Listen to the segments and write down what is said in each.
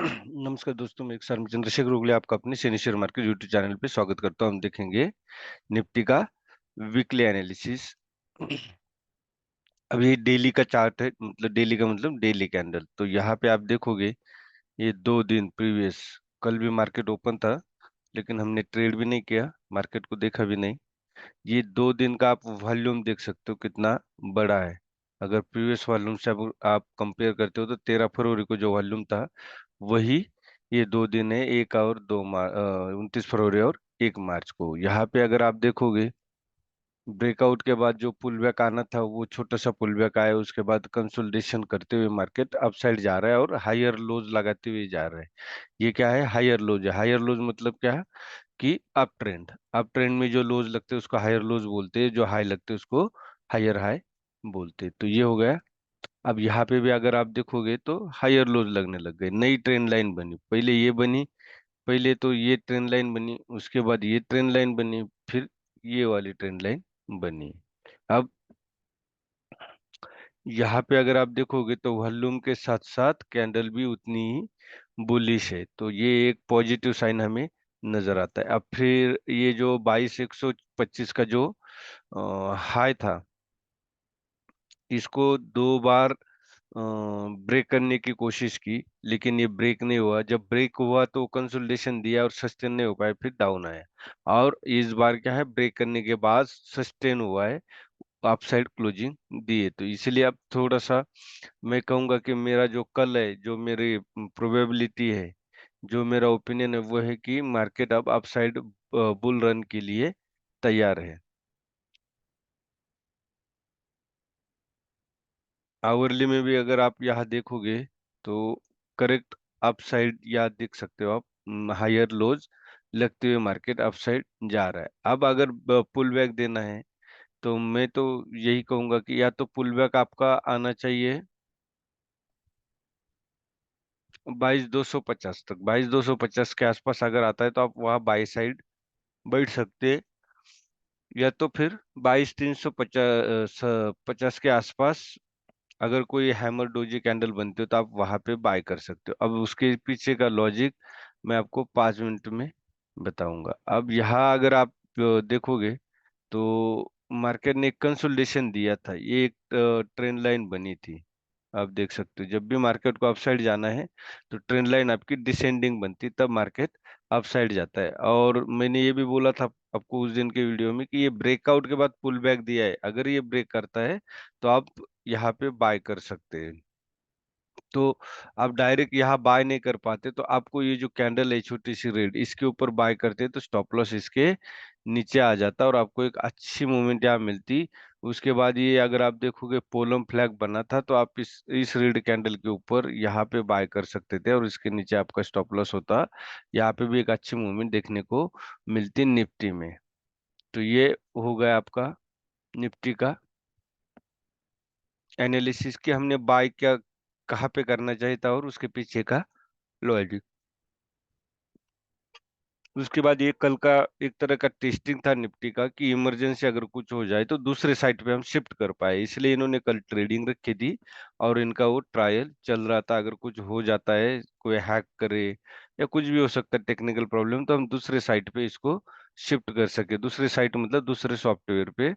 नमस्कार दोस्तों, मैं एक सर चंद्रशेखर उगले आपका अपने Saini share market YouTube channel पे स्वागत करता हूं। हम देखेंगे निफ्टी का वीकली एनालिसिस। अभी डेली का चार्ट है, मतलब डेली का मतलब डेली कैंडल। तो यहाँ पे आप देखोगे ये 2 दिन प्रीवियस, कल भी मार्केट ओपन था लेकिन हमने ट्रेड भी नहीं किया, मार्केट को देखा भी नहीं। ये 2 दिन का आप वॉल्यूम देख सकते हो कितना बड़ा है। अगर प्रीवियस वॉल्यूम से आप कंपेयर करते हो तो 13 फरवरी को जो वॉल्यूम था वही ये 2 दिन है, 29 फरवरी और 1 मार्च को। यहाँ पे अगर आप देखोगे ब्रेकआउट के बाद जो पुल बैक आना था वो छोटा सा पुल बैक आया, उसके बाद कंसोलिडेशन करते हुए मार्केट अपसाइड जा रहा है और हायर लोज लगाते हुए जा रहा है। ये क्या है? हायर लोज है। हायर लोज मतलब क्या है कि अप ट्रेंड में जो लोज लगते हैं उसको हायर लोज बोलते हैं, जो हाई लगते हैं उसको हायर हाई बोलते हैं। तो ये हो गया। अब यहाँ पे भी अगर आप देखोगे तो हायर लोज लगने लग गए, नई ट्रेंड लाइन बनी। पहले ये बनी, पहले तो ये ट्रेंड लाइन बनी, उसके बाद ये ट्रेंड लाइन बनी, फिर ये वाली ट्रेंड लाइन बनी। अब यहाँ पे अगर आप देखोगे तो वॉल्यूम के साथ साथ कैंडल भी उतनी ही बुलिश है, तो ये एक पॉजिटिव साइन हमें नजर आता है। अब फिर ये जो 22,125 का जो हाई था, इसको 2 बार ब्रेक करने की कोशिश की लेकिन ये ब्रेक नहीं हुआ। जब ब्रेक हुआ तो कंसोलिडेशन दिया और सस्टेन नहीं हो पाया, फिर डाउन आया। और इस बार क्या है, ब्रेक करने के बाद सस्टेन हुआ है, अपसाइड क्लोजिंग दिए। तो इसलिए अब थोड़ा सा मैं कहूंगा कि मेरा जो कल है, जो मेरी प्रोबेबिलिटी है, जो मेरा ओपिनियन है, वो है कि मार्केट अब अपसाइड बुल रन के लिए तैयार है। आवरली में भी अगर आप यहाँ देखोगे तो करेक्ट अपसाइड या देख सकते हो आप, हायर लोज लगते हुए मार्केट अपसाइड जा रहा है। अब अगर पुल बैक देना है तो मैं तो यही कहूंगा कि या तो पुल बैक आपका आना चाहिए 22,250 तक। 22,250 के आसपास अगर आता है तो आप वहाँ बाई साइड बैठ सकते हैं, या तो फिर 22,350 के आसपास अगर कोई हैमर डोजी कैंडल बनती हो तो आप वहां पे बाय कर सकते हो। अब उसके पीछे का लॉजिक मैं आपको 5 मिनट में बताऊंगा। अब यहाँ अगर आप देखोगे तो मार्केट ने एक कंसोलिडेशन दिया था, ये एक ट्रेंड लाइन बनी थी। आप देख सकते हो जब भी मार्केट को अपसाइड जाना है तो ट्रेंड लाइन आपकी डिसेंडिंग बनती है, तब मार्केट अपसाइड जाता है। और मैंने ये भी बोला था आपको उस दिन के वीडियो में कि ये ब्रेकआउट के बाद पुल बैक दिया है, अगर ये ब्रेक करता है तो आप यहाँ पे बाय कर सकते हैं। तो आप डायरेक्ट यहाँ बाय नहीं कर पाते, तो आपको ये जो कैंडल है छोटी सी रेड, इसके ऊपर बाय करते तो स्टॉप लॉस इसके नीचे आ जाता और आपको एक अच्छी मूवमेंट यहाँ मिलती। उसके बाद ये अगर आप देखोगे पोलम फ्लैग बना था, तो आप इस रेड कैंडल के ऊपर यहाँ पे बाय कर सकते थे और इसके नीचे आपका स्टॉप लॉस होता। यहाँ पे भी एक अच्छी मूवमेंट देखने को मिलती निफ्टी में। तो ये हो गया आपका निफ्टी का एनालिसिस कि हमने बाय क्या कहाँ पे करना चाहिए था और उसके पीछे का लॉजिक। उसके बाद ये कल का एक तरह का टेस्टिंग था निफ्टी का कि इमरजेंसी अगर कुछ हो जाए तो दूसरे साइट पे हम शिफ्ट कर पाए, इसलिए इन्होंने कल ट्रेडिंग रखी थी और इनका वो ट्रायल चल रहा था। अगर कुछ हो जाता है, कोई हैक करे या कुछ भी हो सकता है टेक्निकल प्रॉब्लम, तो हम दूसरे साइट पे इसको शिफ्ट कर सके। दूसरे साइट मतलब दूसरे सॉफ्टवेयर पे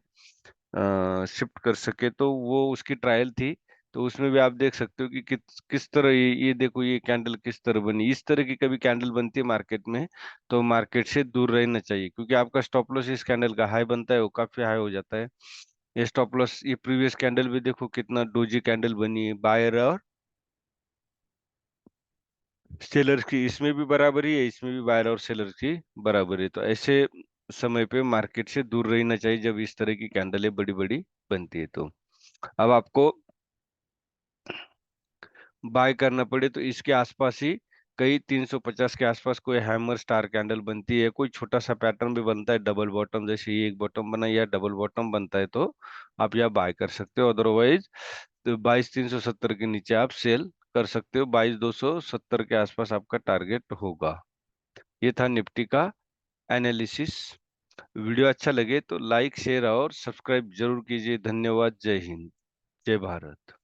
शिफ्ट कर सके, तो वो उसकी ट्रायल थी। तो उसमें भी आप देख सकते हो कि किस तरह ये देखो ये कैंडल किस तरह बनी। इस तरह की कभी कैंडल बनती है मार्केट में तो मार्केट से दूर रहना चाहिए, क्योंकि आपका स्टॉप लॉस इस कैंडल का हाई बनता है, वो काफी हाई हो जाता है। ये स्टॉप लॉस, ये प्रीवियस कैंडल भी देखो कितना डोजी कैंडल बनी है, बायर और सेलर्स की इसमें भी बराबरी है, इसमें भी बायर और सेलर्स की बराबरी है। तो ऐसे समय पे मार्केट से दूर रहना चाहिए जब इस तरह की कैंडलें बड़ी बड़ी बनती है। तो अब आपको बाय करना पड़े तो इसके आसपास ही कई 350 के आसपास कोई हैमर स्टार कैंडल बनती है, कोई छोटा सा पैटर्न भी बनता है डबल बॉटम, जैसे ये एक बॉटम बना या डबल बॉटम बनता है, तो आप यह बाय कर सकते हो। अदरवाइज तो 22,370 के नीचे आप सेल कर सकते हो। 22,270 के आसपास आपका टारगेट होगा। ये था निफ्टी का एनालिसिस। वीडियो अच्छा लगे तो लाइक शेयर और सब्सक्राइब जरूर कीजिए। धन्यवाद। जय हिंद, जय भारत।